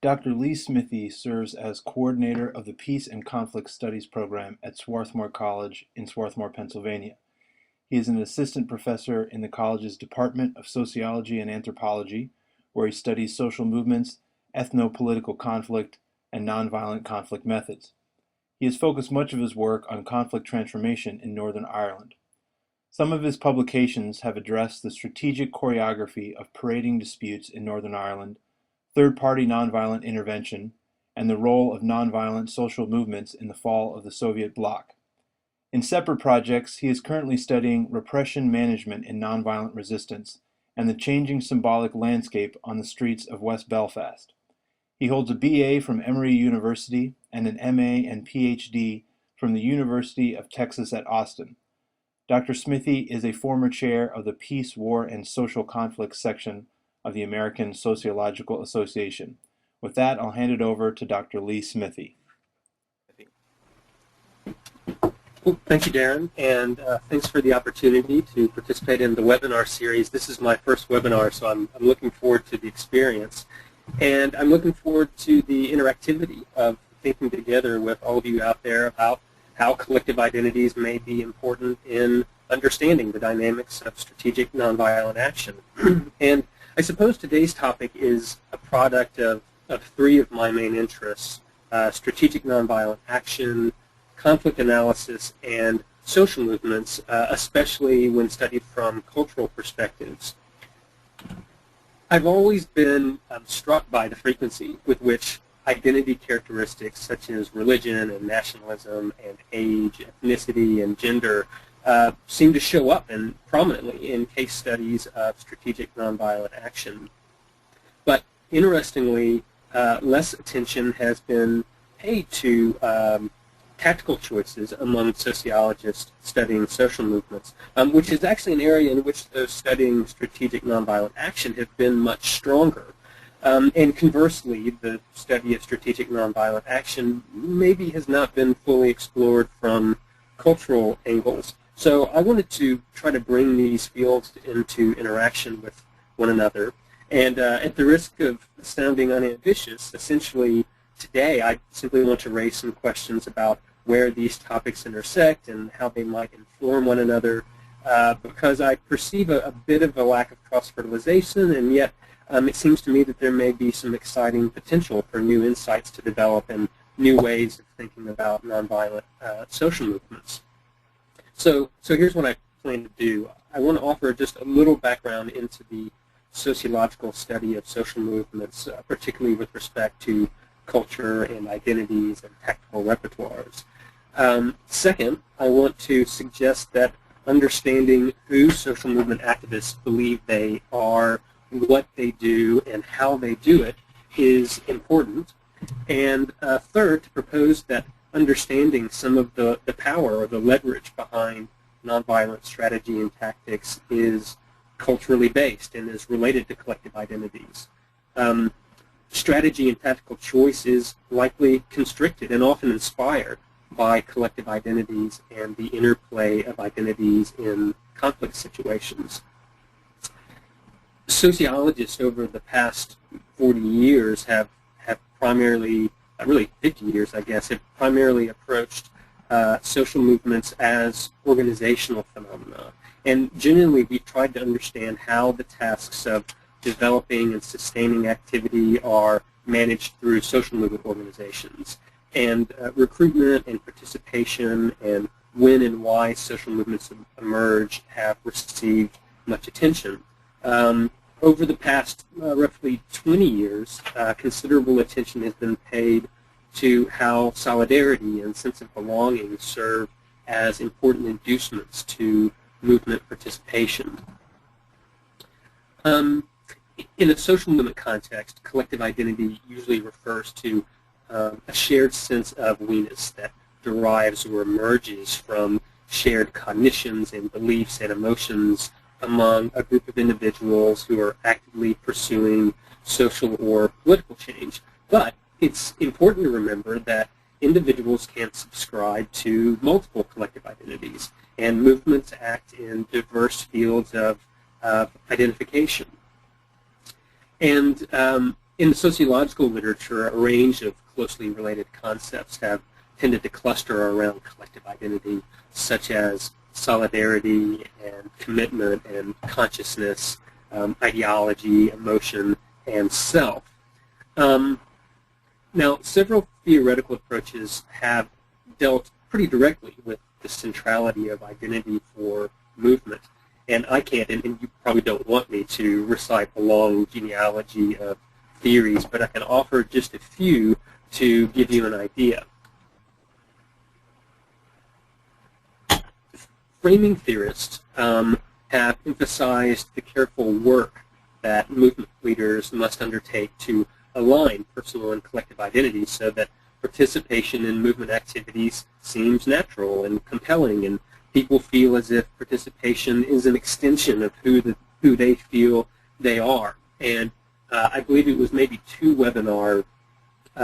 Dr. Lee Smithey serves as coordinator of the Peace and Conflict Studies program at Swarthmore College in Swarthmore, Pennsylvania. He is an assistant professor in the college's Department of Sociology and Anthropology, where he studies social movements, ethno-political conflict, and nonviolent conflict methods. He has focused much of his work on conflict transformation in Northern Ireland. Some of his publications have addressed the strategic choreography of parading disputes in Northern Ireland, third-party nonviolent intervention, and the role of nonviolent social movements in the fall of the Soviet bloc. In separate projects, he is currently studying repression management in nonviolent resistance and the changing symbolic landscape on the streets of West Belfast. He holds a BA from Emory University and an MA and PhD from the University of Texas at Austin. Dr. Smithey is a former chair of the Peace, War, and Social Conflicts section of the American Sociological Association. With that, I'll hand it over to Dr. Lee Smithey. Well, thank you, Darren, and thanks for the opportunity to participate in the webinar series. This is my first webinar, so I'm looking forward to the experience. And I'm looking forward to the interactivity of thinking together with all of you out there about how collective identities may be important in understanding the dynamics of strategic nonviolent action. And I suppose today's topic is a product of three of my main interests: strategic nonviolent action, conflict analysis, and social movements, especially when studied from cultural perspectives. I've always been struck by the frequency with which identity characteristics such as religion and nationalism and age, ethnicity, and gender seem to show up prominently in case studies of strategic nonviolent action. But interestingly, less attention has been paid to tactical choices among sociologists studying social movements, which is actually an area in which those studying strategic nonviolent action have been much stronger. And conversely, the study of strategic nonviolent action maybe has not been fully explored from cultural angles. So I wanted to try to bring these fields into interaction with one another. And at the risk of sounding unambitious, essentially today I simply want to raise some questions about where these topics intersect and how they might inform one another, because I perceive a bit of a lack of cross-fertilization, and yet it seems to me that there may be some exciting potential for new insights to develop and new ways of thinking about nonviolent social movements. So here's what I plan to do. I want to offer just a little background into the sociological study of social movements, particularly with respect to culture and identities and tactical repertoires. Second, I want to suggest that understanding who social movement activists believe they are, what they do, and how they do it is important. And third, to propose that understanding some of the power or the leverage behind nonviolent strategy and tactics is culturally based and is related to collective identities. Strategy and tactical choice is likely constricted and often inspired by collective identities and the interplay of identities in conflict situations. Sociologists over the past 40 years have primarily, really 50 years I guess, have primarily approached social movements as organizational phenomena. And generally we've tried to understand how the tasks of developing and sustaining activity are managed through social movement organizations. And recruitment and participation and when and why social movements emerge have received much attention. Over the past roughly 20 years, considerable attention has been paid to how solidarity and sense of belonging serve as important inducements to movement participation. In a social movement context, collective identity usually refers to a shared sense of we-ness that derives or emerges from shared cognitions and beliefs and emotions among a group of individuals who are actively pursuing social or political change. But it's important to remember that individuals can subscribe to multiple collective identities, and movements act in diverse fields of identification. And In the sociological literature, a range of closely related concepts have tended to cluster around collective identity, such as solidarity and commitment and consciousness, ideology, emotion, and self. Now, several theoretical approaches have dealt pretty directly with the centrality of identity for movement. And I can't, and you probably don't want me to recite a long genealogy of theories, but I can offer just a few to give you an idea. Framing theorists have emphasized the careful work that movement leaders must undertake to align personal and collective identities so that participation in movement activities seems natural and compelling, and people feel as if participation is an extension of who they feel they are. And I believe it was maybe 2 webinar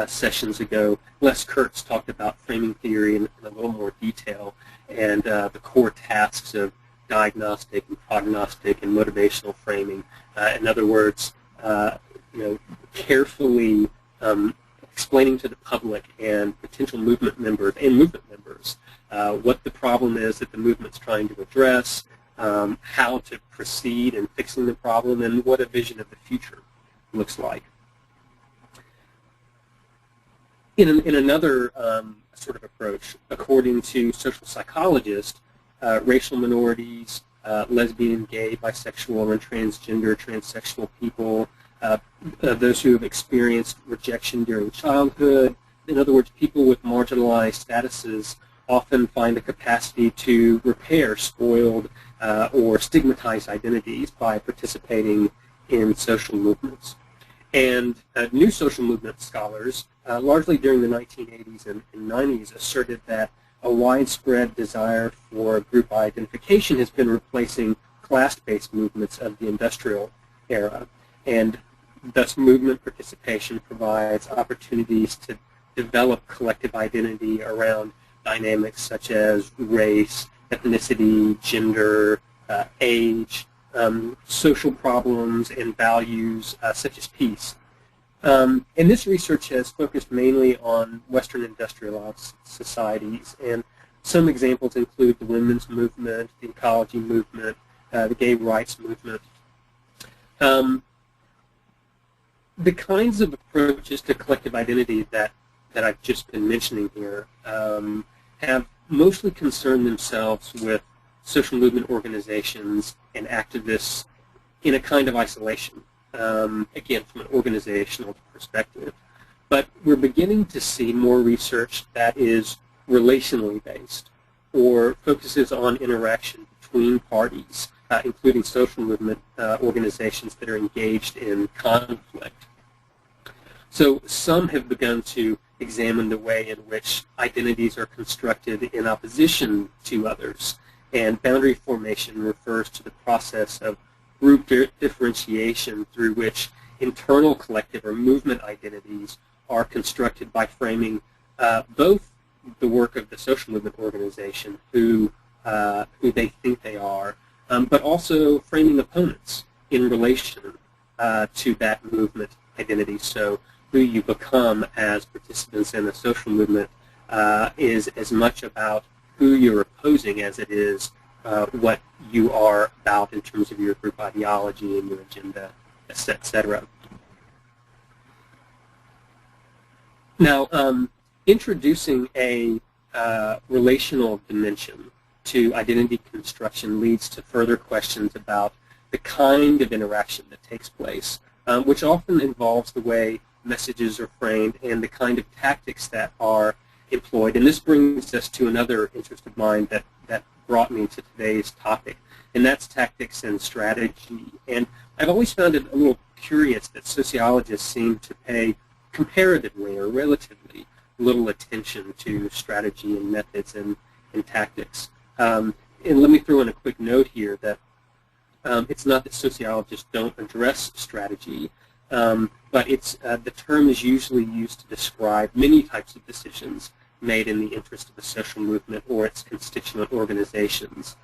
sessions ago, Les Kurtz talked about framing theory in a little more detail and the core tasks of diagnostic and prognostic and motivational framing. In other words, carefully explaining to the public and potential movement members what the problem is that the movement's trying to address, how to proceed in fixing the problem, and what a vision of the future looks like. In another sort of approach, according to social psychologists, racial minorities, lesbian, gay, bisexual, and transgender, transsexual people, those who have experienced rejection during childhood, in other words, people with marginalized statuses often find the capacity to repair spoiled or stigmatized identities by participating in social movements. And new social movement scholars, largely during the 1980s and 90s, asserted that a widespread desire for group identification has been replacing class-based movements of the industrial era. And thus movement participation provides opportunities to develop collective identity around dynamics such as race, ethnicity, gender, age, social problems, and values such as peace. And this research has focused mainly on Western industrialized societies, and some examples include the women's movement, the ecology movement, the gay rights movement. The kinds of approaches to collective identity that I've just been mentioning here have mostly concerned themselves with social movement organizations and activists in a kind of isolation, again, from an organizational perspective. But we're beginning to see more research that is relationally based or focuses on interaction between parties, including social movement organizations that are engaged in conflict. So some have begun to examine the way in which identities are constructed in opposition to others. And boundary formation refers to the process of group differentiation through which internal collective or movement identities are constructed by framing both the work of the social movement organization, who they think they are, but also framing opponents in relation to that movement identity. So who you become as participants in the social movement is as much about who you're opposing as it is what you are about in terms of your group ideology and your agenda, etc. Now, introducing a relational dimension to identity construction leads to further questions about the kind of interaction that takes place, which often involves the way messages are framed and the kind of tactics that are employed. And this brings us to another interest of mine that brought me to today's topic, and that's tactics and strategy. And I've always found it a little curious that sociologists seem to pay comparatively or relatively little attention to strategy and methods and tactics. And let me throw in a quick note here that it's not that sociologists don't address strategy, but it's the term is usually used to describe many types of decisions made in the interest of a social movement or its constituent organizations.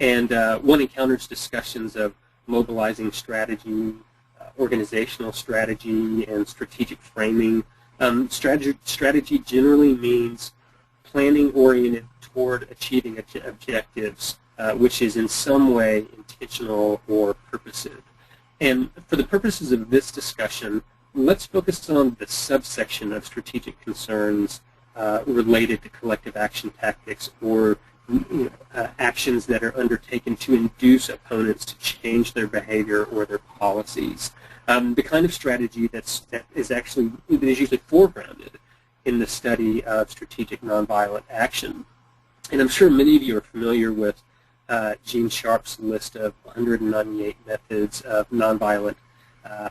And one encounters discussions of mobilizing strategy, organizational strategy and strategic framing. Strategy generally means planning oriented toward achieving objectives, which is in some way intentional or purposive. And for the purposes of this discussion, let's focus on the subsection of strategic concerns related to collective action tactics, or actions that are undertaken to induce opponents to change their behavior or their policies. The kind of strategy that is usually foregrounded in the study of strategic nonviolent action. And I'm sure many of you are familiar with Gene Sharp's list of 198 methods of nonviolent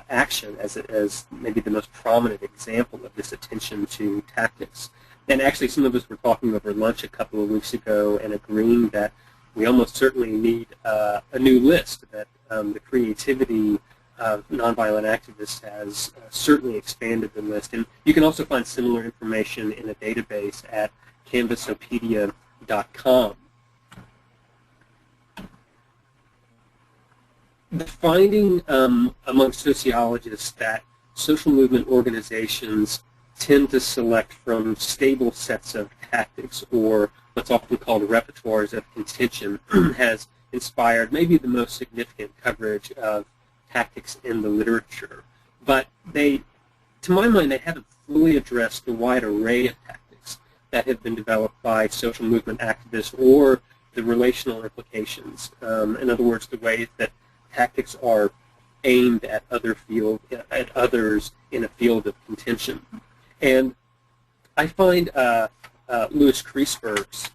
action as maybe the most prominent example of this attention to tactics. And actually, some of us were talking over lunch a couple of weeks ago and agreeing that we almost certainly need a new list, that the creativity of nonviolent activists has certainly expanded the list. And you can also find similar information in a database at canvasopedia.com. The finding among sociologists that social movement organizations tend to select from stable sets of tactics, or what's often called repertoires of contention, has inspired maybe the most significant coverage of tactics in the literature. But to my mind, they haven't fully addressed the wide array of tactics that have been developed by social movement activists, or the relational implications. In other words, the ways that tactics are aimed at others in a field of contention. And I find Louis Kriesberg's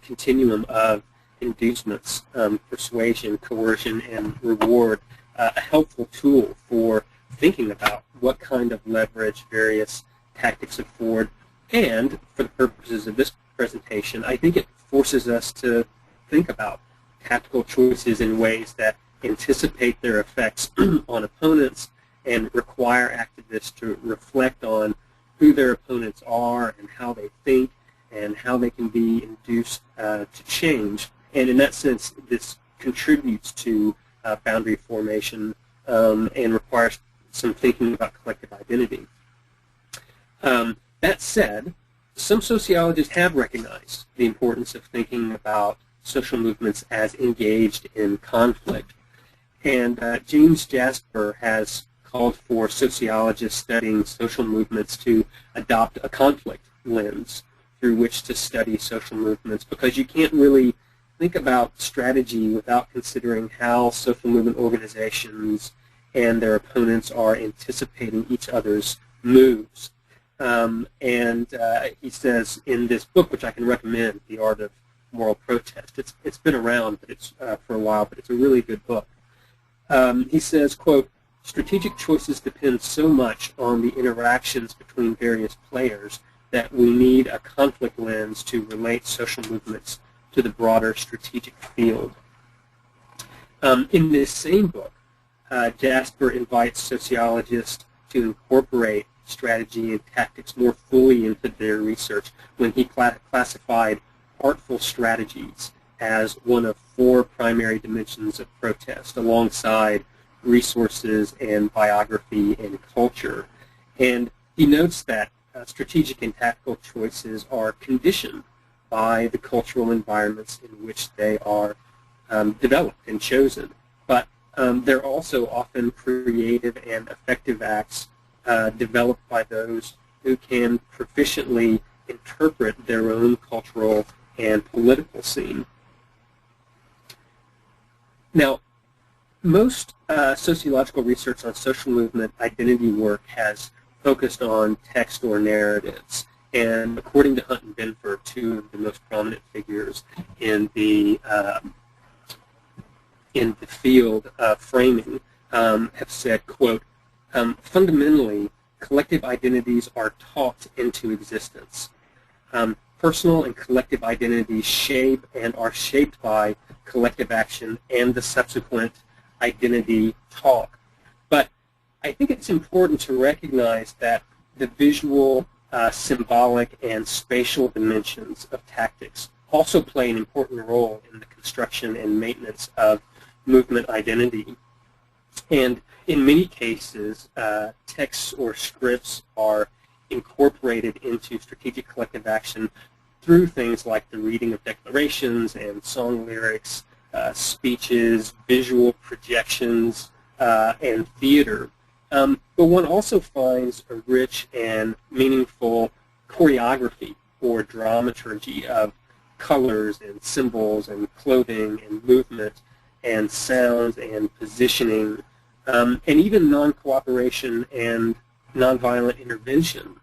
continuum of inducements, persuasion, coercion, and reward a helpful tool for thinking about what kind of leverage various tactics afford. And for the purposes of this presentation, I think it forces us to think about tactical choices in ways that anticipate their effects on opponents and require activists to reflect on who their opponents are and how they think and how they can be induced to change. And in that sense, this contributes to boundary formation and requires some thinking about collective identity. That said, some sociologists have recognized the importance of thinking about social movements as engaged in conflict. And James Jasper has called for sociologists studying social movements to adopt a conflict lens through which to study social movements, because you can't really think about strategy without considering how social movement organizations and their opponents are anticipating each other's moves. He says in this book, which I can recommend, The Art of Moral Protest, it's been around for a while, but it's a really good book. He says, quote, "Strategic choices depend so much on the interactions between various players that we need a conflict lens to relate social movements to the broader strategic field." In this same book, Jasper invites sociologists to incorporate strategy and tactics more fully into their research when he classified artful strategies as one of 4 primary dimensions of protest, alongside resources and biography and culture. And he notes that strategic and tactical choices are conditioned by the cultural environments in which they are developed and chosen. But they're also often creative and effective acts developed by those who can proficiently interpret their own cultural and political scene. Now, most sociological research on social movement identity work has focused on text or narratives. And according to Hunt and Benford, 2 of the most prominent figures in the field of framing, have said, quote, "Fundamentally, collective identities are taught into existence. Personal and collective identities shape and are shaped by collective action and the subsequent identity talk." But I think it's important to recognize that the visual, symbolic, and spatial dimensions of tactics also play an important role in the construction and maintenance of movement identity. And in many cases, texts or scripts are incorporated into strategic collective action through things like the reading of declarations and song lyrics, speeches, visual projections, and theater. But one also finds a rich and meaningful choreography or dramaturgy of colors and symbols and clothing and movement and sounds and positioning, and even non-cooperation and nonviolent intervention,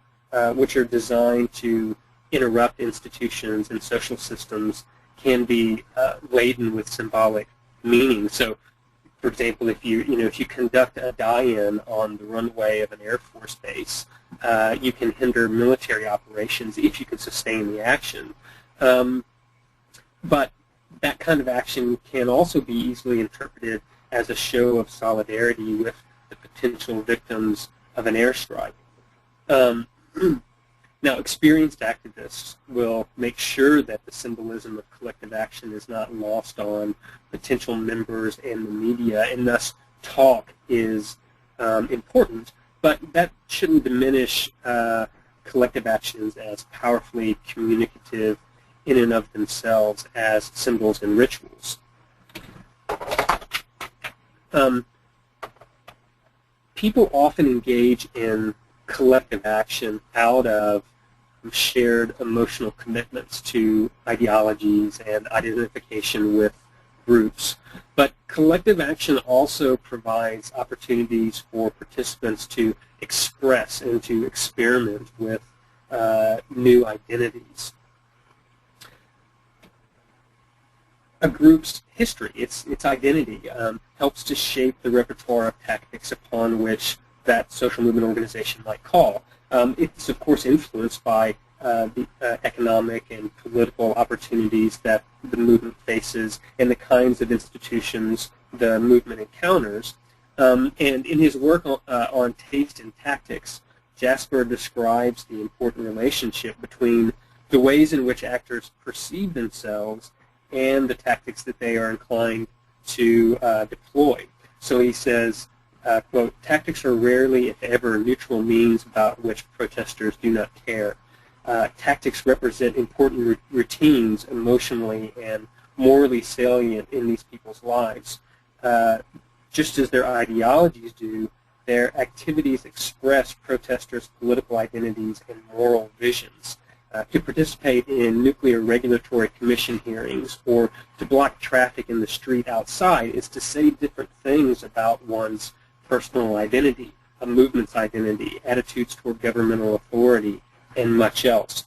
which are designed to interrupt institutions and social systems, can be laden with symbolic meaning. So, for example, if you conduct a die-in on the runway of an Air Force base, you can hinder military operations if you can sustain the action. But that kind of action can also be easily interpreted as a show of solidarity with the potential victims of an airstrike. Now, experienced activists will make sure that the symbolism of collective action is not lost on potential members and the media, and thus talk is important, but that shouldn't diminish collective actions as powerfully communicative in and of themselves as symbols and rituals. People often engage in collective action out of shared emotional commitments to ideologies and identification with groups. But collective action also provides opportunities for participants to express and to experiment with new identities. A group's history, its identity, helps to shape the repertoire of tactics upon which that social movement organization might call. It's, of course, influenced by the economic and political opportunities that the movement faces and the kinds of institutions the movement encounters. And in his work on taste and tactics, Jasper describes the important relationship between the ways in which actors perceive themselves and the tactics that they are inclined to deploy. So he says, quote, "Tactics are rarely, if ever, neutral means about which protesters do not care. Tactics represent important routines emotionally and morally salient in these people's lives. Just as their ideologies do, their activities express protesters' political identities and moral visions. To participate in nuclear regulatory commission hearings or to block traffic in the street outside is to say different things about one's personal identity, a movement's identity, attitudes toward governmental authority, and much else."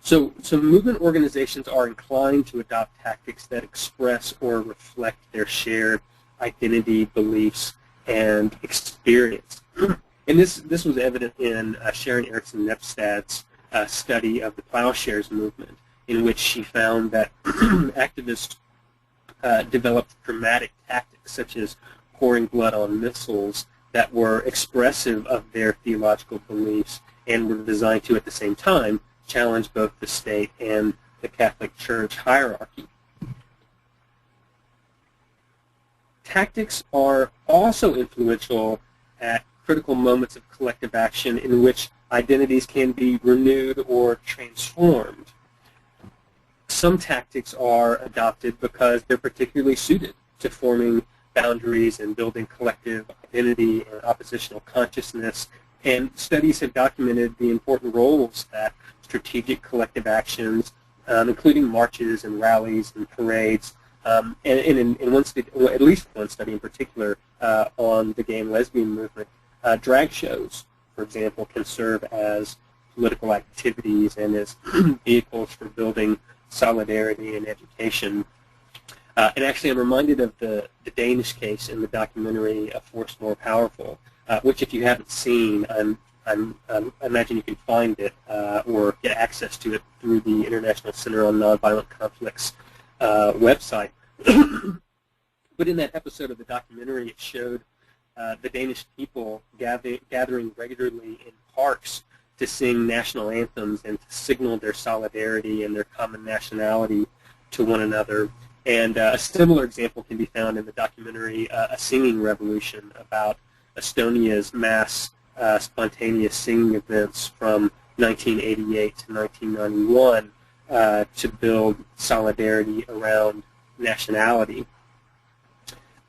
So movement organizations are inclined to adopt tactics that express or reflect their shared identity, beliefs, and experience. And this was evident in Sharon Erickson-Nepstad's study of the Plowshares movement, in which she found that activists developed dramatic tactics, such as pouring blood on missiles, that were expressive of their theological beliefs and were designed to, at the same time, challenge both the state and the Catholic Church hierarchy. Tactics are also influential at critical moments of collective action in which identities can be renewed or transformed. Some tactics are adopted because they're particularly suited to forming boundaries and building collective identity and oppositional consciousness, and studies have documented the important roles that strategic collective actions, including marches and rallies and parades, and in one study, well, at least one study in particular on the gay and lesbian movement, drag shows, for example, can serve as political activities and as vehicles for building solidarity and education. And actually, I'm reminded of the Danish case in the documentary "A Force More Powerful," which, if you haven't seen, I imagine you can find it or get access to it through the International Center on Nonviolent Conflicts website. But in that episode of the documentary, it showed the Danish people gathering regularly in parks to sing national anthems and to signal their solidarity and their common nationality to one another. And a similar example can be found in the documentary A Singing Revolution about Estonia's mass spontaneous singing events from 1988 to 1991 to build solidarity around nationality.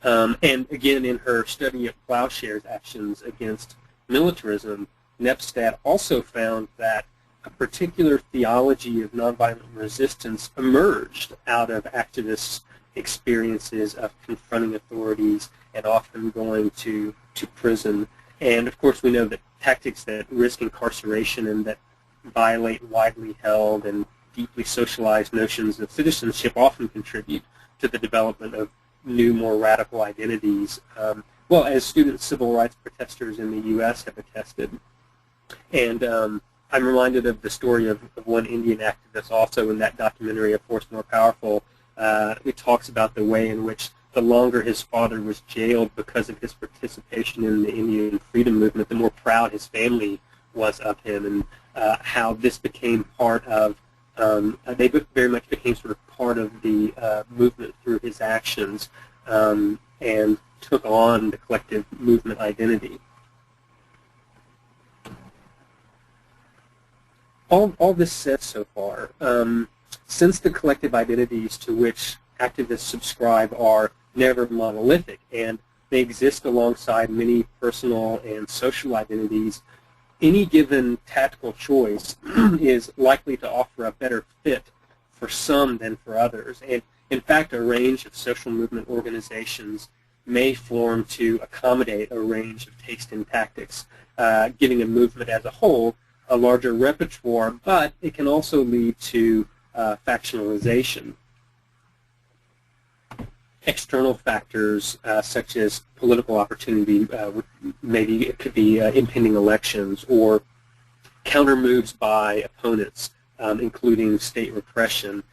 And again, in her study of Plowshare's actions against militarism, Nepstad also found that a particular theology of nonviolent resistance emerged out of activists' experiences of confronting authorities and often going to prison. And of course, we know that tactics that risk incarceration and that violate widely held and deeply socialized notions of citizenship often contribute to the development of new, more radical identities, well, as student civil rights protesters in the U.S. have attested. And I'm reminded of the story of one Indian activist also in that documentary, A Force More Powerful. It talks about the way in which the longer his father was jailed because of his participation in the Indian freedom movement, the more proud his family was of him, and how this became part of, they very much became sort of part of the movement through his actions, and took on the collective movement identity. All this said so far, since the collective identities to which activists subscribe are never monolithic and they exist alongside many personal and social identities, any given tactical choice is likely to offer a better fit for some than for others. And in fact, a range of social movement organizations may form to accommodate a range of taste and tactics, giving a movement as a whole a larger repertoire, but it can also lead to factionalization. External factors such as political opportunity, maybe it could be impending elections, or counter moves by opponents, including state repression,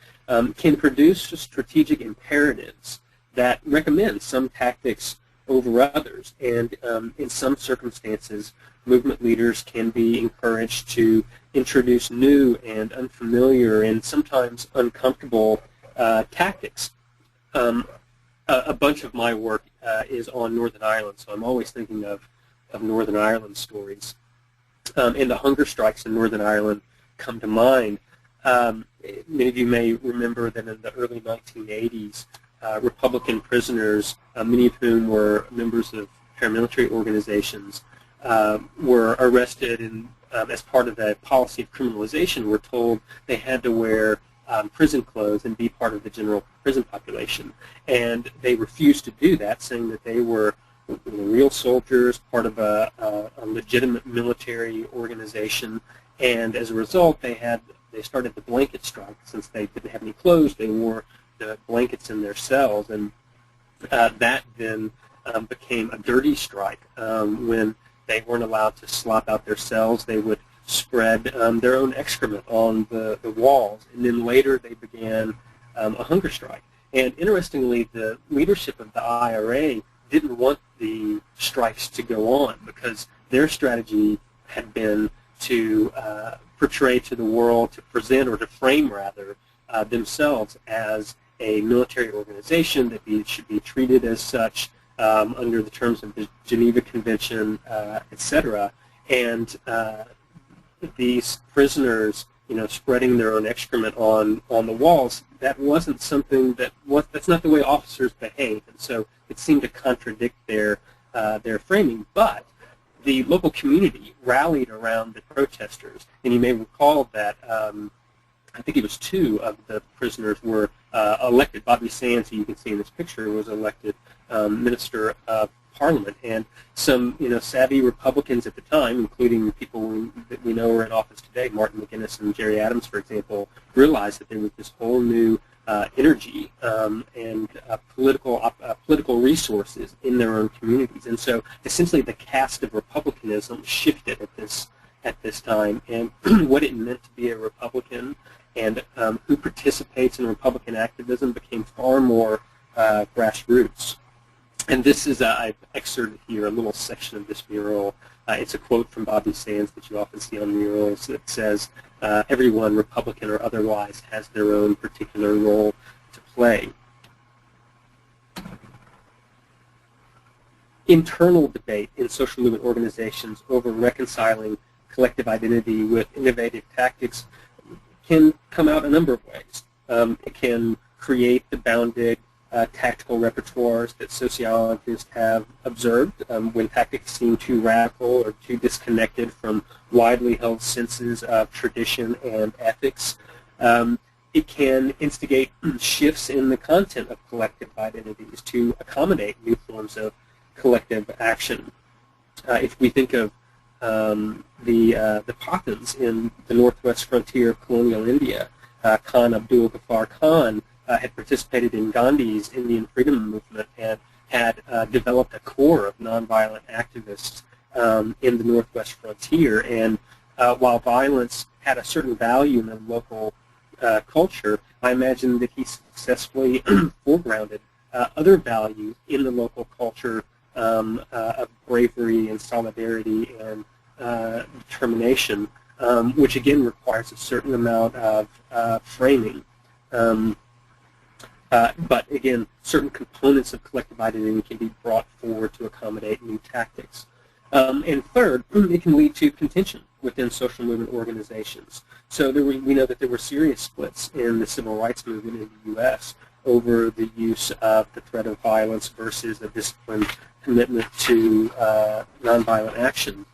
can produce strategic imperatives that recommend some tactics over others. And in some circumstances, movement leaders can be encouraged to introduce new and unfamiliar and sometimes uncomfortable tactics. A bunch of my work is on Northern Ireland, so I'm always thinking of Northern Ireland stories. And the hunger strikes in Northern Ireland come to mind. Many of you may remember that in the early 1980s, Republican prisoners, many of whom were members of paramilitary organizations, were arrested and as part of the policy of criminalization were told they had to wear prison clothes and be part of the general prison population. And they refused to do that, saying that they were real soldiers, part of a legitimate military organization. And as a result, they started the blanket strike. Since they didn't have any clothes, they wore the blankets in their cells. And that then became a dirty strike. When they weren't allowed to slop out their cells, they would spread their own excrement on the walls, and then later they began a hunger strike. And interestingly, the leadership of the IRA didn't want the strikes to go on because their strategy had been to portray to the world, to present or to frame rather, themselves as a military organization that should be treated as such under the terms of the Geneva Convention, etc. And these prisoners, spreading their own excrement on the walls, that wasn't something that's not the way officers behave, and so it seemed to contradict their framing. But the local community rallied around the protesters, and you may recall that I think it was 2 of the prisoners were elected. Bobby Sands, who you can see in this picture, was elected Minister of Parliament, and some savvy Republicans at the time, including people that we know are in office today, Martin McGuinness and Jerry Adams, for example, realized that there was this whole new energy and political resources in their own communities, and so essentially the cast of republicanism shifted at this time, and what it meant to be a Republican and who participates in Republican activism became far more grassroots. And this is, I've excerpted here a little section of this mural. It's a quote from Bobby Sands that you often see on murals that says, everyone, Republican or otherwise, has their own particular role to play. internal debate in social movement organizations over reconciling collective identity with innovative tactics can come out a number of ways. It can create the bounded tactical repertoires that sociologists have observed when tactics seem too radical or too disconnected from widely held senses of tradition and ethics. It can instigate shifts in the content of collective identities to accommodate new forms of collective action. If we think of the Pathans in the northwest frontier of colonial India, Khan Abdul Ghaffar Khan had participated in Gandhi's Indian freedom movement and had developed a core of nonviolent activists in the northwest frontier. And while violence had a certain value in the local culture, I imagine that he successfully foregrounded other value in the local culture of bravery and solidarity and determination, which again requires a certain amount of framing. But again, certain components of collective identity can be brought forward to accommodate new tactics. And third, it can lead to contention within social movement organizations. So we know that there were serious splits in the civil rights movement in the U.S. over the use of the threat of violence versus a disciplined commitment to nonviolent action.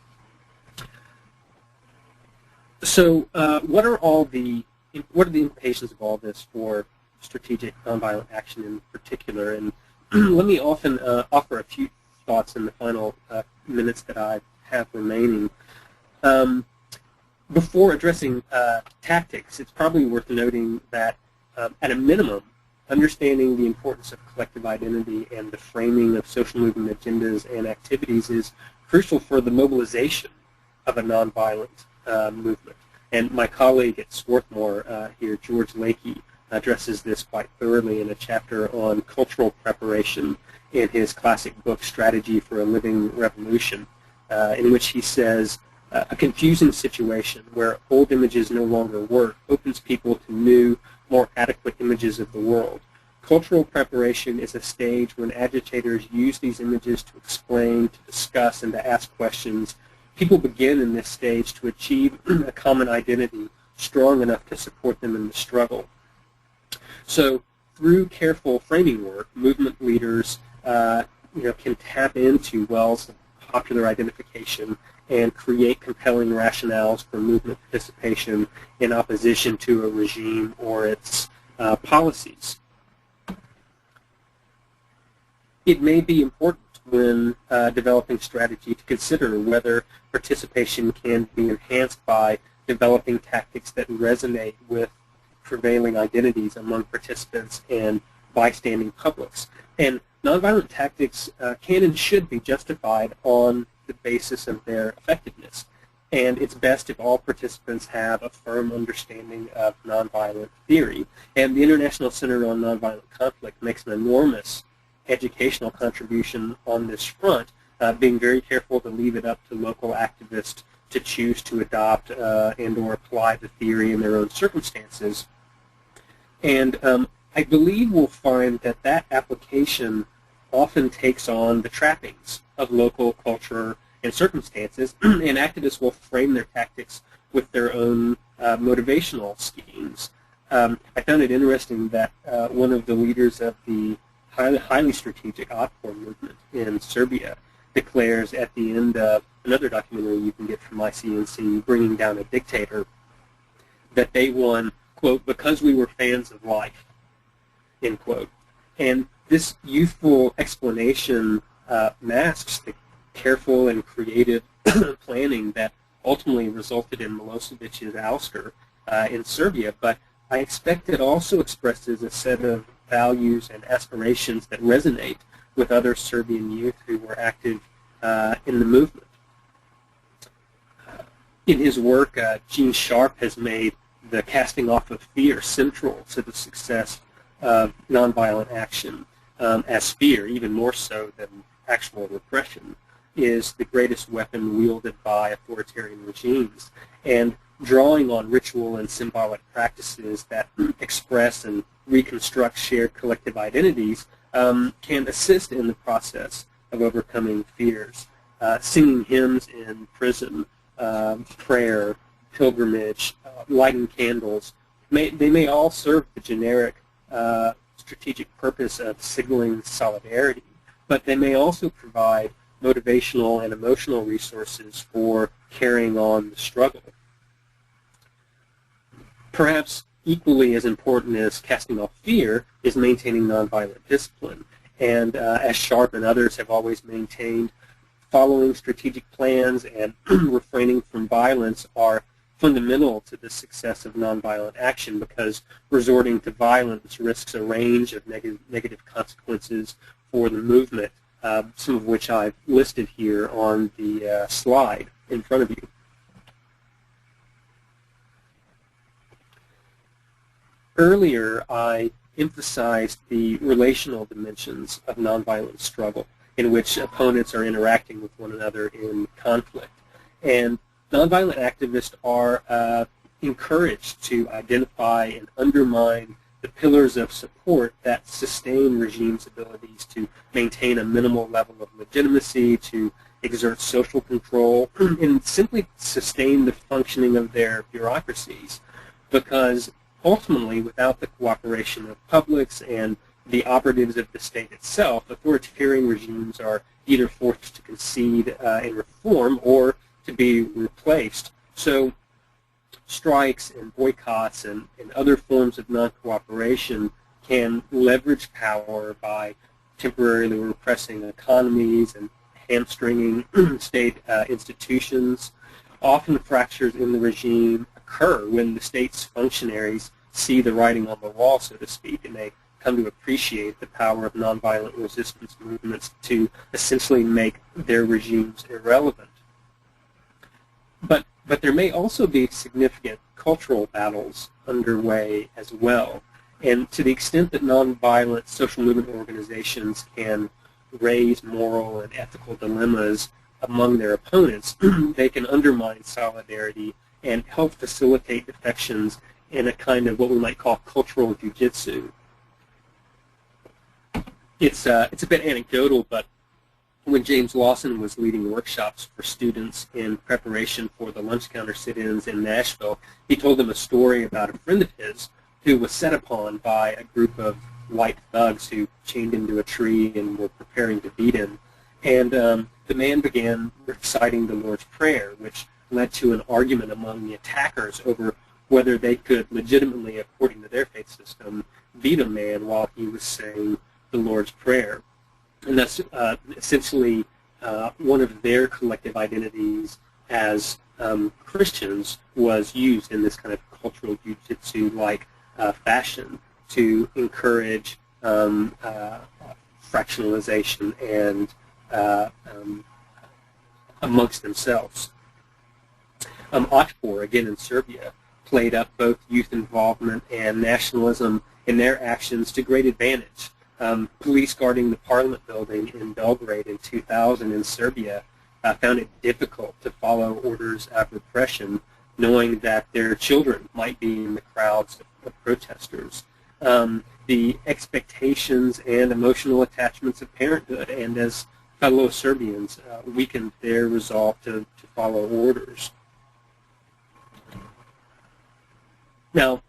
So what are the implications of all this for strategic nonviolent action in particular? And let me offer a few thoughts in the final minutes that I have remaining. Before addressing tactics, it's probably worth noting that at a minimum, understanding the importance of collective identity and the framing of social movement agendas and activities is crucial for the mobilization of a nonviolent movement. And my colleague at Swarthmore here, George Lakey, addresses this quite thoroughly in a chapter on cultural preparation in his classic book, Strategy for a Living Revolution, in which he says, a confusing situation where old images no longer work opens people to new, more adequate images of the world. Cultural preparation is a stage when agitators use these images to explain, to discuss, and to ask questions. People begin in this stage to achieve a common identity strong enough to support them in the struggle. So through careful framing work, movement leaders can tap into wells of popular identification and create compelling rationales for movement participation in opposition to a regime or its policies. It may be important when developing strategy to consider whether participation can be enhanced by developing tactics that resonate with prevailing identities among participants and bystanding publics. And nonviolent tactics can and should be justified on the basis of their effectiveness. And it's best if all participants have a firm understanding of nonviolent theory. And the International Center on Nonviolent Conflict makes an enormous educational contribution on this front, being very careful to leave it up to local activists to choose to adopt and or apply the theory in their own circumstances. And I believe we'll find that that application often takes on the trappings of local culture and circumstances, and activists will frame their tactics with their own motivational schemes. I found it interesting that one of the leaders of the highly strategic Otpor movement in Serbia declares at the end of another documentary you can get from ICNC, Bringing Down a Dictator, that they won, quote, because we were fans of life, end quote. And this youthful explanation masks the careful and creative planning that ultimately resulted in Milosevic's ouster in Serbia, but I expect it also expresses a set of values and aspirations that resonate with other Serbian youth who were active in the movement. In his work, Gene Sharp has made the casting off of fear central to the success of nonviolent action, as fear, even more so than actual repression, is the greatest weapon wielded by authoritarian regimes. And drawing on ritual and symbolic practices that express and reconstruct shared collective identities can assist in the process of overcoming fears. Singing hymns in prison, prayer, pilgrimage, lighting candles, they may all serve the generic strategic purpose of signaling solidarity, but they may also provide motivational and emotional resources for carrying on the struggle. Perhaps equally as important as casting off fear is maintaining nonviolent discipline. And as Sharp and others have always maintained, following strategic plans and refraining from violence are fundamental to the success of nonviolent action, because resorting to violence risks a range of negative consequences for the movement, some of which I've listed here on the slide in front of you. Earlier, I emphasized the relational dimensions of nonviolent struggle, in which opponents are interacting with one another in conflict. And nonviolent activists are encouraged to identify and undermine the pillars of support that sustain regimes' abilities to maintain a minimal level of legitimacy, to exert social control, and simply sustain the functioning of their bureaucracies. Because ultimately, without the cooperation of publics and the operatives of the state itself, authoritarian regimes are either forced to concede and reform or to be replaced. So strikes and boycotts and other forms of non-cooperation can leverage power by temporarily repressing economies and hamstringing state institutions. Often fractures in the regime occur when the state's functionaries see the writing on the wall, so to speak, and they come to appreciate the power of nonviolent resistance movements to essentially make their regimes irrelevant. But there may also be significant cultural battles underway as well. And to the extent that nonviolent social movement organizations can raise moral and ethical dilemmas among their opponents, they can undermine solidarity and help facilitate defections in a kind of what we might call cultural jujitsu. It's a bit anecdotal, but when James Lawson was leading workshops for students in preparation for the lunch counter sit-ins in Nashville, he told them a story about a friend of his who was set upon by a group of white thugs who chained him to a tree and were preparing to beat him. And the man began reciting the Lord's Prayer, which led to an argument among the attackers over whether they could legitimately, according to their faith system, beat a man while he was saying the Lord's Prayer. And that's essentially one of their collective identities as Christians was used in this kind of cultural jiu-jitsu-like fashion to encourage fractionalization and amongst themselves. Otpor, again in Serbia, played up both youth involvement and nationalism in their actions to great advantage. Police guarding the Parliament building in Belgrade in 2000 in Serbia found it difficult to follow orders of repression, knowing that their children might be in the crowds of protesters. The expectations and emotional attachments of parenthood and as fellow Serbians weakened their resolve to follow orders. Now,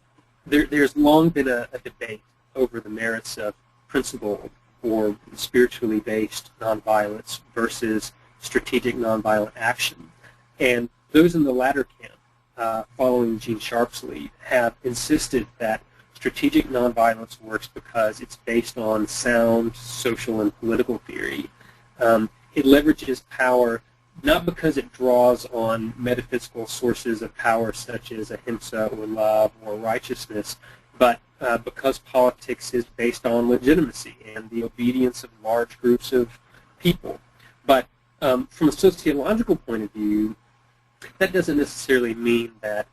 there's long been a debate over the merits of principled or spiritually based nonviolence versus strategic nonviolent action. And those in the latter camp, following Gene Sharp's lead, have insisted that strategic nonviolence works because it's based on sound social and political theory. It leverages power not because it draws on metaphysical sources of power such as ahimsa or love or righteousness, but because politics is based on legitimacy and the obedience of large groups of people. But from a sociological point of view, that doesn't necessarily mean that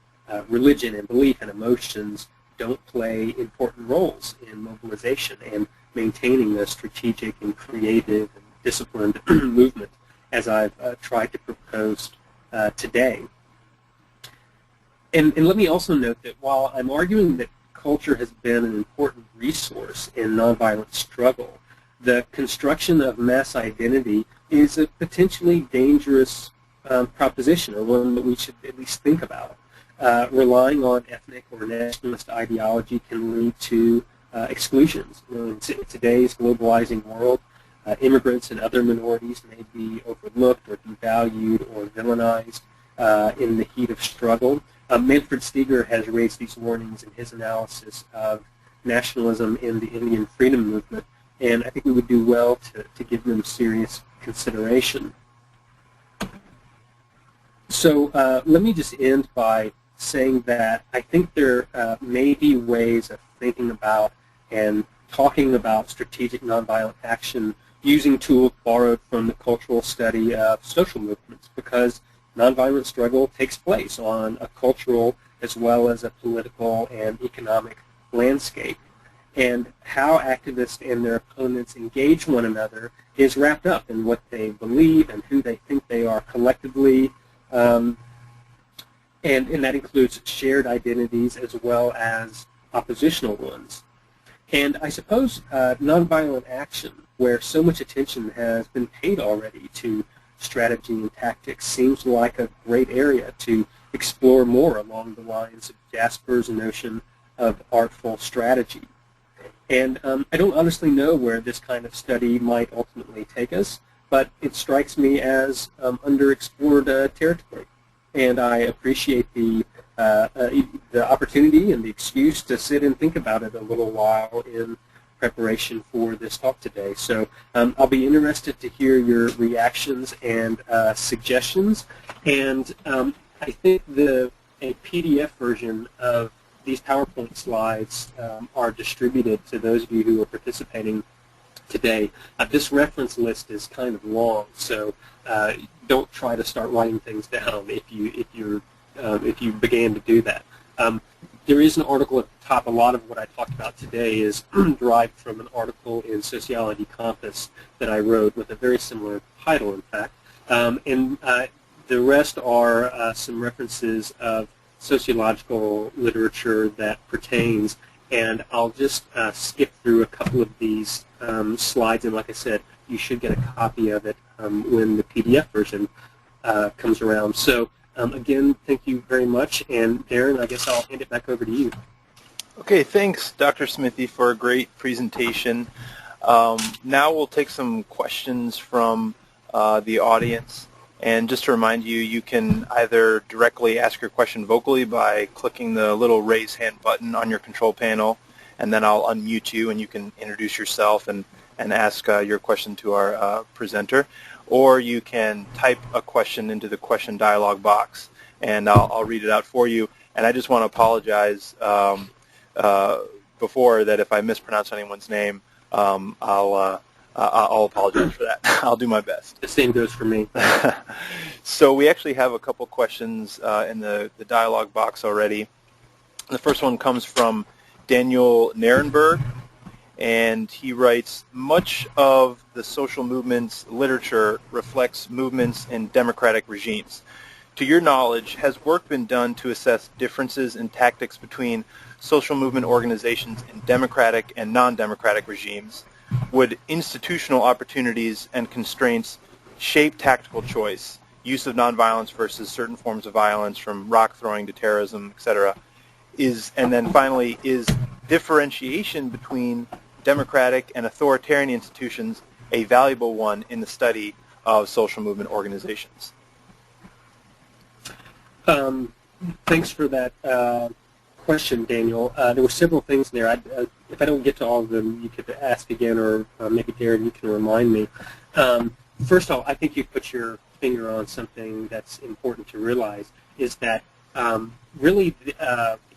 religion and belief and emotions don't play important roles in mobilization and maintaining a strategic and creative and disciplined movement, as I've tried to propose today. And let me also note that while I'm arguing that culture has been an important resource in nonviolent struggle, the construction of mass identity is a potentially dangerous proposition, or one that we should at least think about. Relying on ethnic or nationalist ideology can lead to exclusions. In today's globalizing world, immigrants and other minorities may be overlooked or devalued or villainized in the heat of struggle. Manfred Steger has raised these warnings in his analysis of nationalism in the Indian freedom movement, and I think we would do well to give them serious consideration. So let me just end by saying that I think there may be ways of thinking about and talking about strategic nonviolent action using tools borrowed from the cultural study of social movements, because nonviolent struggle takes place on a cultural as well as a political and economic landscape. And how activists and their opponents engage one another is wrapped up in what they believe and who they think they are collectively, and that includes shared identities as well as oppositional ones. And I suppose nonviolent action, where so much attention has been paid already to strategy and tactics, seems like a great area to explore more along the lines of Jasper's notion of artful strategy. And I don't honestly know where this kind of study might ultimately take us, but it strikes me as underexplored territory. And I appreciate the opportunity and the excuse to sit and think about it a little while in preparation for this talk today. So I'll be interested to hear your reactions and suggestions. And I think a PDF version of these PowerPoint slides are distributed to those of you who are participating today. This reference list is kind of long, so don't try to start writing things down if you began to do that. There is an article at the top. A lot of what I talked about today is derived from an article in Sociology Compass that I wrote with a very similar title, in fact. And the rest are some references of sociological literature that pertains, and I'll just skip through a couple of these slides, and like I said, you should get a copy of it when the PDF version comes around. So again, thank you very much, and Darren, I guess I'll hand it back over to you. Okay, thanks, Dr. Smithey, for a great presentation. Now we'll take some questions from the audience. And just to remind you, you can either directly ask your question vocally by clicking the little raise hand button on your control panel, and then I'll unmute you and you can introduce yourself and ask your question to our presenter. Or you can type a question into the question dialog box, and I'll read it out for you. And I just want to apologize before that if I mispronounce anyone's name. I'll apologize for that. I'll do my best. The same goes for me. So we actually have a couple questions in the dialog box already. The first one comes from Daniel Nierenberg, and he writes, much of the social movements literature reflects movements in democratic regimes. To your knowledge, has work been done to assess differences in tactics between social movement organizations in democratic and non-democratic regimes? Would institutional opportunities and constraints shape tactical choice, use of nonviolence versus certain forms of violence, from rock throwing to terrorism, etc.? And then finally, is differentiation between democratic and authoritarian institutions a valuable one in the study of social movement organizations? Thanks for that question, Daniel. There were several things there. If I don't get to all of them, you could ask again, or maybe Darren, you can remind me. First of all, I think you put your finger on something that's important to realize, is that really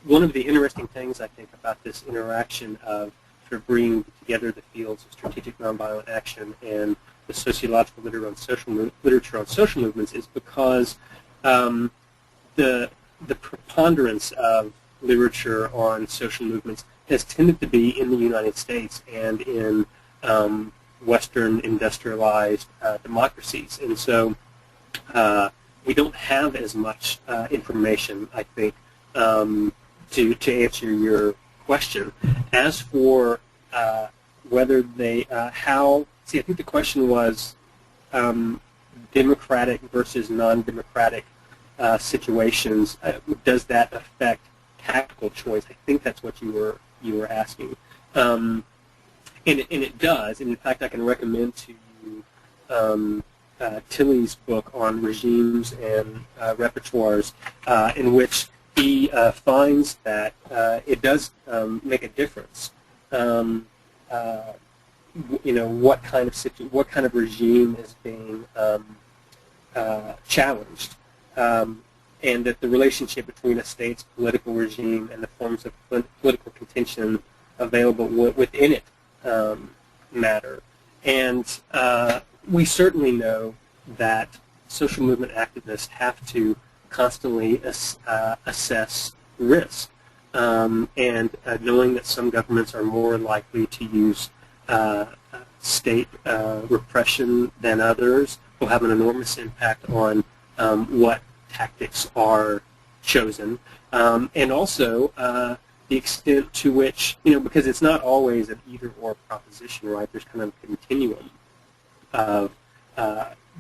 one of the interesting things I think about this interaction of sort of bringing together the fields of strategic nonviolent action and the sociological literature on social movements is because the preponderance of literature on social movements has tended to be in the United States and in Western industrialized democracies. And so we don't have as much information, I think, to answer your question. As for whether they how. See, I think the question was democratic versus non-democratic situations. Does that affect tactical choice? I think that's what you were asking, and it does. And in fact, I can recommend to you Tilley's book on regimes and repertoires, in which he finds that it does make a difference. What kind of regime is being challenged, and that the relationship between a state's political regime and the forms of political contention available within it matter. And we certainly know that social movement activists have to constantly assess risk, and knowing that some governments are more likely to use state repression than others will have an enormous impact on what tactics are chosen, and also the extent to which, because it's not always an either-or proposition, right? There's kind of a continuum of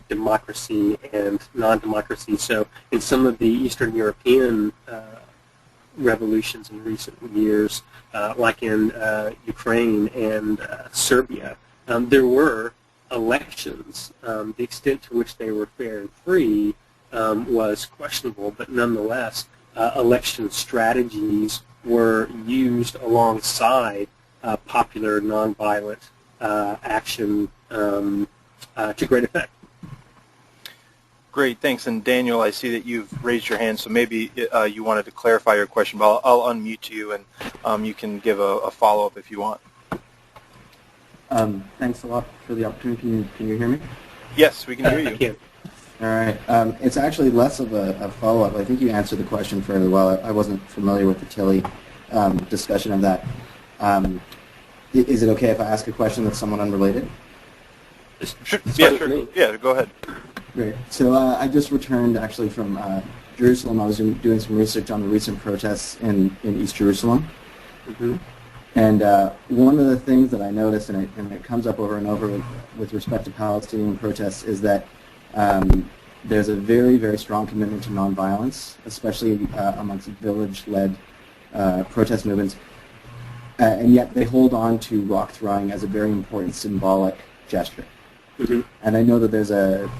democracy and non-democracy. So in some of the Eastern European revolutions in recent years, like in Ukraine and Serbia, there were elections. The extent to which they were fair and free was questionable, but nonetheless, election strategies were used alongside popular nonviolent action to great effect. Great, thanks. And Daniel, I see that you've raised your hand, so maybe you wanted to clarify your question, but I'll unmute you, and you can give a follow-up if you want. Thanks a lot for the opportunity. Can you hear me? Yes, we can hear you. I can. All right. It's actually less of a follow-up. I think you answered the question fairly well. I wasn't familiar with the Tilley discussion of that. Is it okay if I ask a question that's somewhat unrelated? Sure. Yeah, sure. Yeah, go ahead. Great. So I just returned actually from Jerusalem. I was doing some research on the recent protests in East Jerusalem. Mm-hmm. And one of the things that I noticed, and it comes up over and over with respect to Palestinian protests, is that there's a very, very strong commitment to nonviolence, especially amongst village-led protest movements. And yet they hold on to rock throwing as a very important symbolic gesture. Mm-hmm. And I know that there's a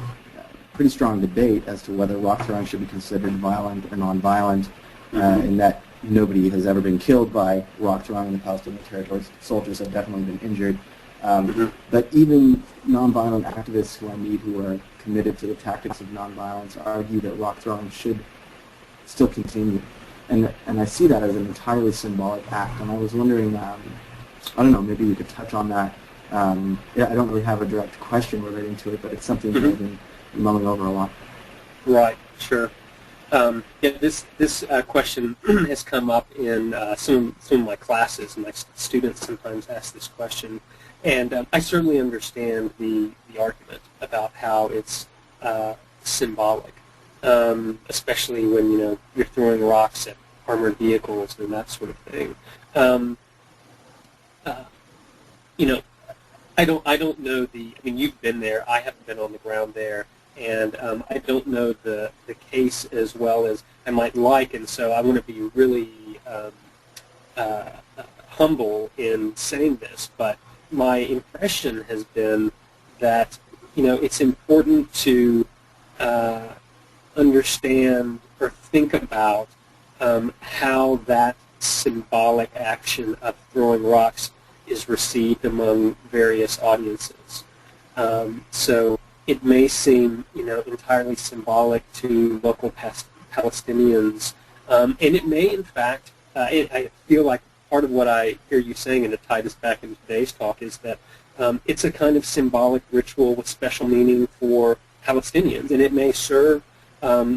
pretty strong debate as to whether rock throwing should be considered violent or nonviolent, in that nobody has ever been killed by rock throwing in the Palestinian territories. Soldiers have definitely been injured. But even nonviolent activists who I meet who are committed to the tactics of nonviolence argue that rock throwing should still continue. And I see that as an entirely symbolic act. And I was wondering, I don't know, maybe you could touch on that. Yeah, I don't really have a direct question relating to it, but it's something that I've been mulling over a lot. Right, sure. Yeah, this question has come up in some of my classes. My students sometimes ask this question, and I certainly understand the argument about how it's symbolic, especially when you're throwing rocks at armored vehicles and that sort of thing. I don't know I mean, you've been there. I haven't been on the ground there. And I don't know the case as well as I might like, and so I want to be really humble in saying this, but my impression has been that it's important to understand or think about how that symbolic action of throwing rocks is received among various audiences. So it may seem, entirely symbolic to local Palestinians, and it may, in fact, I feel like part of what I hear you saying, and to tie this back into today's talk, is that it's a kind of symbolic ritual with special meaning for Palestinians, and it may serve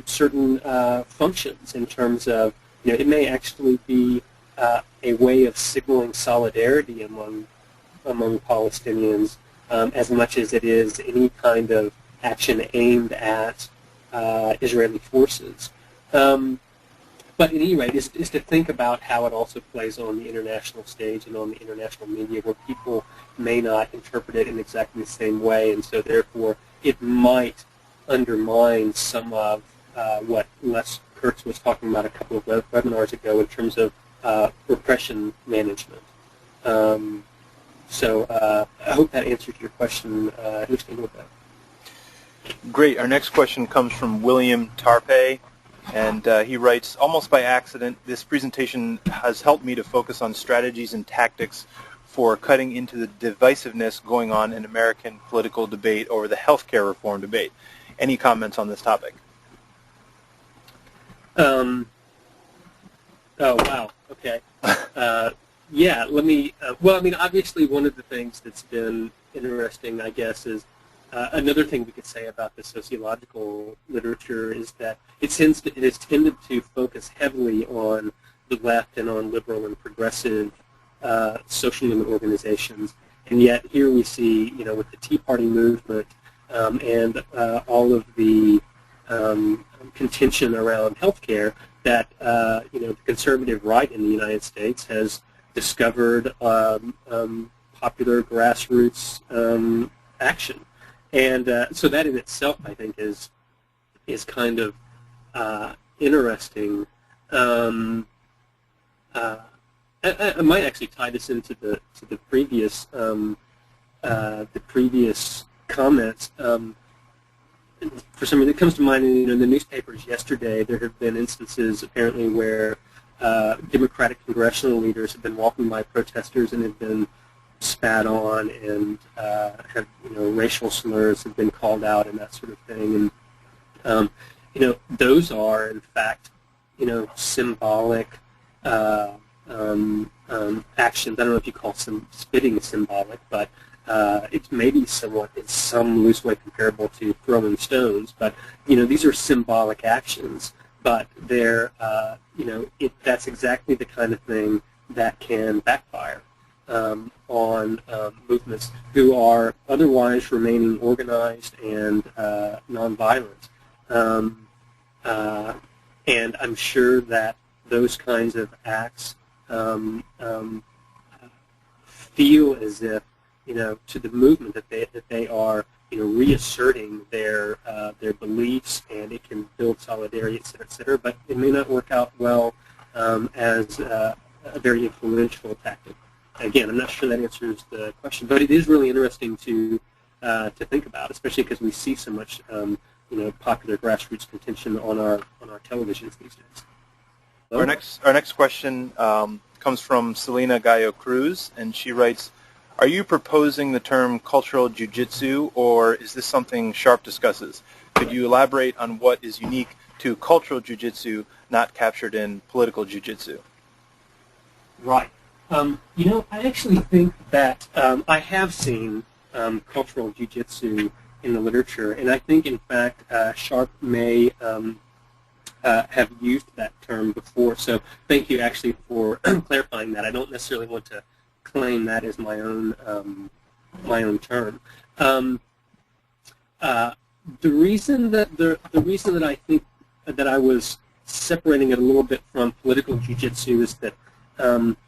certain functions in terms of, it may actually be a way of signaling solidarity among Palestinians, as much as it is any kind of action aimed at Israeli forces. But at any rate, is to think about how it also plays on the international stage and on the international media, where people may not interpret it in exactly the same way, and so therefore it might undermine some of what Les Kurtz was talking about a couple of webinars ago in terms of repression management. So I hope that answers your question, at least a little bit. Great. Our next question comes from William Tarpe, and he writes, almost by accident, this presentation has helped me to focus on strategies and tactics for cutting into the divisiveness going on in American political debate over the healthcare reform debate. Any comments on this topic? Oh, wow. Okay. Yeah, let me, well, I mean, obviously one of the things that's been interesting, I guess, is another thing we could say about the sociological literature is that it has tended to focus heavily on the left and on liberal and progressive social movement organizations. And yet here we see, with the Tea Party movement and all of the contention around healthcare, that the conservative right in the United States has discovered popular grassroots action, and so that in itself, I think, is kind of interesting. I might actually tie this into the previous comments. For some reason, it comes to mind in the newspapers yesterday. There have been instances apparently where Democratic congressional leaders have been walking by protesters and have been spat on, and have racial slurs have been called out and that sort of thing. And those are in fact symbolic actions. I don't know if you call some spitting symbolic, but it's maybe somewhat in some loose way comparable to throwing stones. But these are symbolic actions. But they're that's exactly the kind of thing that can backfire on movements who are otherwise remaining organized and nonviolent. And I'm sure that those kinds of acts feel as if to the movement that they are reasserting their beliefs, and it can build solidarity, et cetera, but it may not work out well as a very influential tactic. Again, I'm not sure that answers the question, but it is really interesting to think about, especially because we see so much popular grassroots contention on our televisions these days. So, our next question comes from Selena Gallo Cruz, and she writes, are you proposing the term cultural jiu-jitsu, or is this something Sharp discusses? Could you elaborate on what is unique to cultural jiu-jitsu not captured in political jiu-jitsu? Right. I actually think that I have seen cultural jiu-jitsu in the literature, and I think, in fact, Sharp may have used that term before. So thank you, actually, for clarifying that. I don't necessarily want to claim that as my own term. The reason that I think that I was separating it a little bit from political jiu-jitsu is that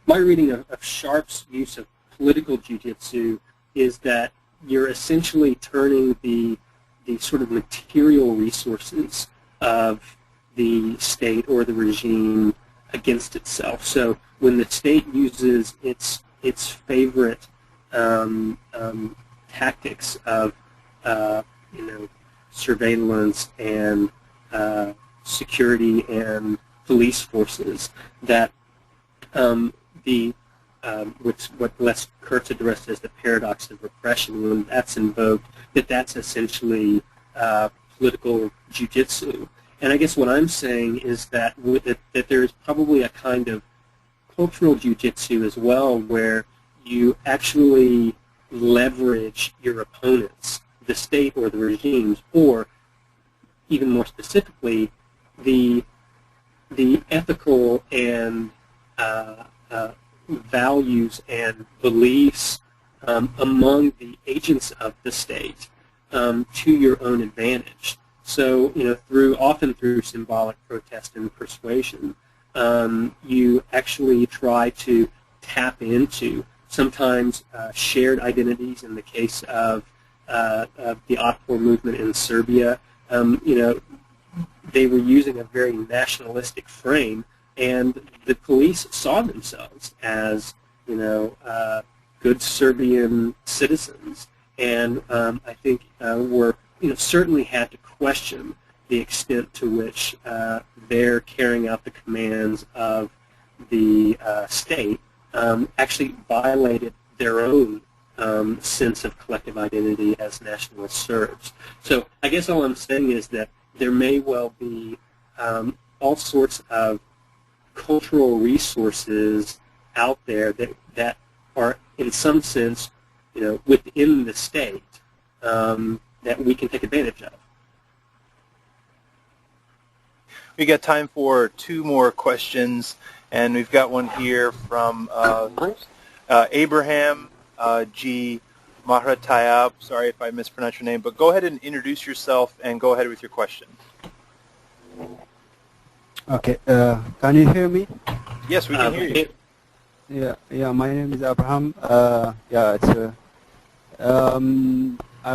my reading of Sharp's use of political jiu-jitsu is that you're essentially turning the sort of material resources of the state or the regime against itself. So when the state uses its favorite tactics of surveillance and security and police forces, that what Les Kurtz addressed as the paradox of repression, when that's invoked, that's essentially political jiu-jitsu. And I guess what I'm saying is that that there is probably a kind of cultural jiu-jitsu as well, where you actually leverage your opponents, the state or the regimes, or even more specifically, the ethical and values and beliefs among the agents of the state to your own advantage. So, often through symbolic protest and persuasion. you actually try to tap into sometimes shared identities. In the case of the Otpor movement in Serbia, they were using a very nationalistic frame, and the police saw themselves as, good Serbian citizens, and I think were, certainly had to question the extent to which they're carrying out the commands of the state actually violated their own sense of collective identity as nationalist Serbs. So I guess all I'm saying is that there may well be all sorts of cultural resources out there that are, in some sense, within the state that we can take advantage of. We got time for 2 more questions, and we've got one here from Abraham G. Mahratayab. Sorry if I mispronounced your name, but go ahead and introduce yourself and go ahead with your question. Okay, can you hear me? Yes, we can hear you. Yeah. My name is Abraham. I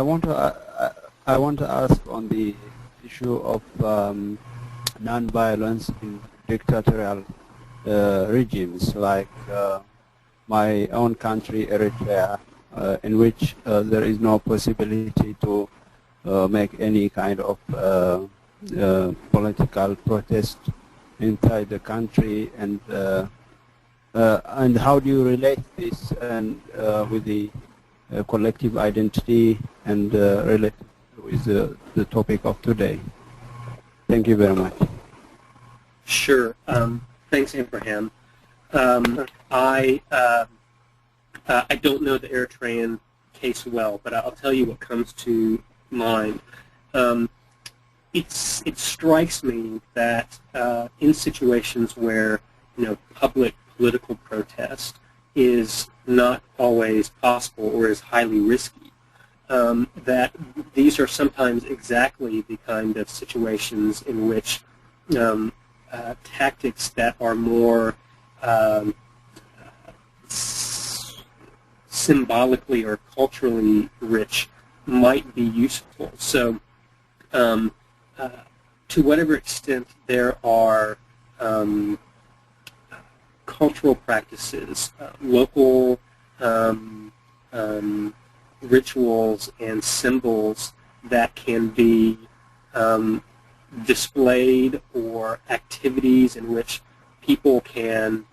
want to ask on the issue of non-violence in dictatorial regimes like my own country, Eritrea, in which there is no possibility to make any kind of political protest inside the country, and how do you relate this and with the collective identity and relate with the topic of today? Thank you very much. Sure. Thanks, Abraham. I don't know the Eritrean case well, but I'll tell you what comes to mind. It strikes me that in situations where public political protest is not always possible or is highly risky, that these are sometimes exactly the kind of situations in which tactics that are more symbolically or culturally rich might be useful. So to whatever extent there are cultural practices, local rituals and symbols that can be displayed, or activities in which people can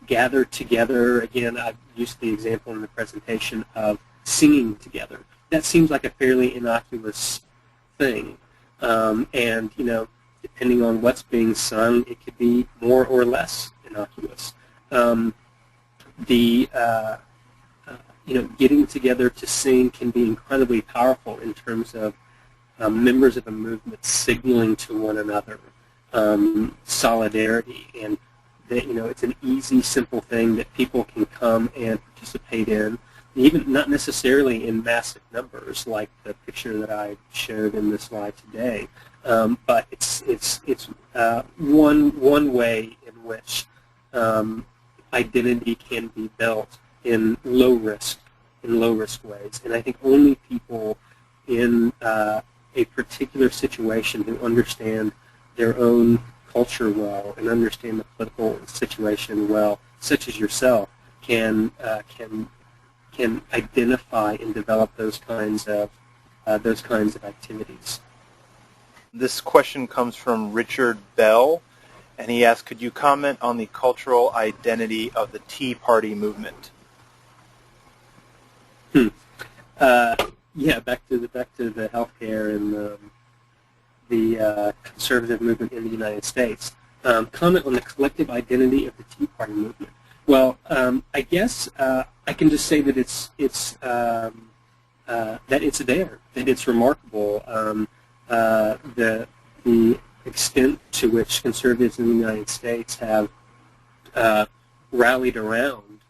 gather together. Again, I've used the example in the presentation of singing together. That seems like a fairly innocuous thing. And, depending on what's being sung, it could be more or less innocuous. Getting together to sing can be incredibly powerful in terms of members of a movement signaling to one another solidarity, and that it's an easy, simple thing that people can come and participate in, even not necessarily in massive numbers like the picture that I showed in the slide today, but it's one way in which identity can be built in low risk ways, and I think only people in a particular situation who understand their own culture well and understand the political situation well, such as yourself, can identify and develop those kinds of activities. This question comes from Richard Bell, and he asks, could you comment on the cultural identity of the Tea Party movement? Back to the healthcare and the conservative movement in the United States. Comment on the collective identity of the Tea Party movement. Well, I guess I can just say that it's there, that it's remarkable. The extent to which conservatives in the United States have rallied around,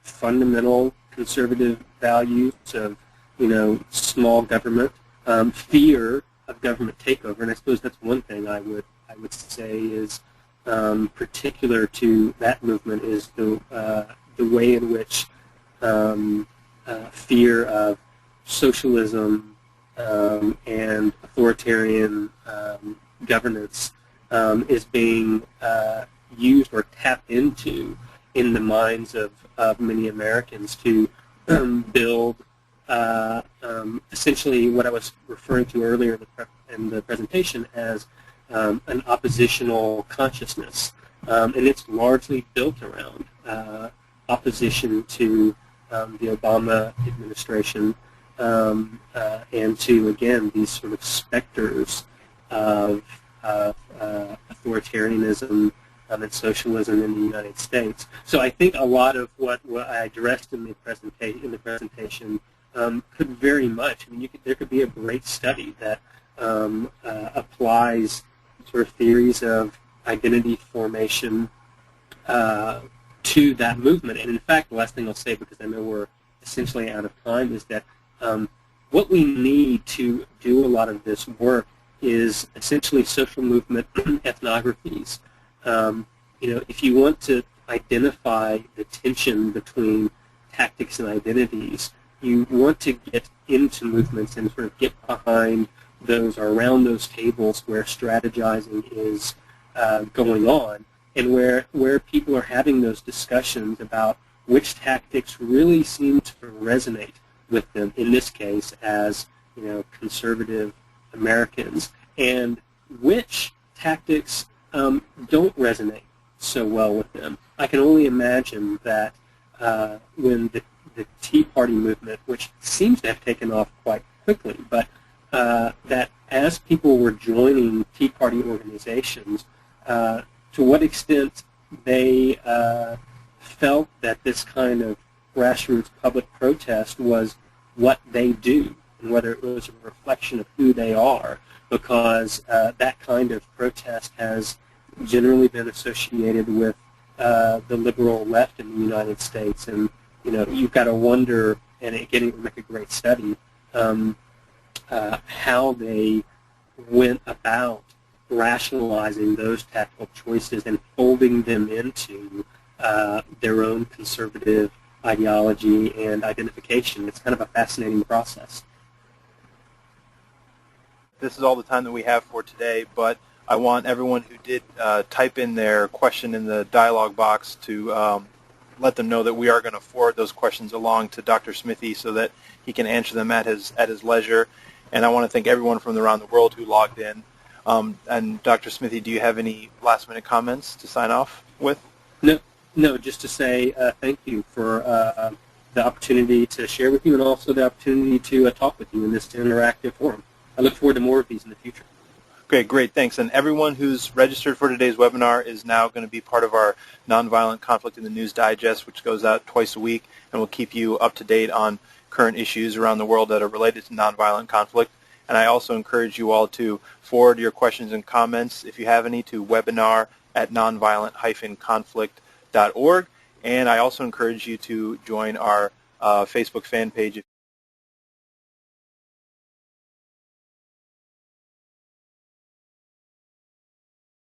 fundamental conservative values of, small government, fear government takeover. And I suppose that's one thing I would say is particular to that movement is the way in which fear of socialism and authoritarian governance is being used or tapped into in the minds of many Americans to build essentially what I was referring to earlier in the presentation as an oppositional consciousness. And it's largely built around opposition to the Obama administration and to, again, these sort of specters of authoritarianism and socialism in the United States. So I think a lot of what I addressed in the presentation could very much, I mean, there could be a great study that applies sort of theories of identity formation to that movement. And in fact, the last thing I'll say, because I know we're essentially out of time, is that what we need to do a lot of this work is essentially social movement ethnographies. If you want to identify the tension between tactics and identities, you want to get into movements and sort of get behind those or around those tables where strategizing is going on, and where people are having those discussions about which tactics really seem to resonate with them, in this case as conservative Americans, and which tactics don't resonate so well with them. I can only imagine that when the Tea Party movement, which seems to have taken off quite quickly, but that as people were joining Tea Party organizations, to what extent they felt that this kind of grassroots public protest was what they do, and whether it was a reflection of who they are, because that kind of protest has generally been associated with the liberal left in the United States. And you've got to wonder, and again, it would make a great study, how they went about rationalizing those tactical choices and folding them into their own conservative ideology and identification. It's kind of a fascinating process. This is all the time that we have for today, but I want everyone who did type in their question in the dialogue box to let them know that we are going to forward those questions along to Dr. Smithey so that he can answer them at his leisure. And I want to thank everyone from around the world who logged in. And Dr. Smithey, do you have any last-minute comments to sign off with? No, just to say thank you for the opportunity to share with you, and also the opportunity to talk with you in this interactive forum. I look forward to more of these in the future. Okay, great, thanks. And everyone who's registered for today's webinar is now going to be part of our Nonviolent Conflict in the News Digest, which goes out twice a week, and will keep you up to date on current issues around the world that are related to nonviolent conflict. And I also encourage you all to forward your questions and comments, if you have any, to webinar@nonviolent-conflict.org. And I also encourage you to join our Facebook fan page.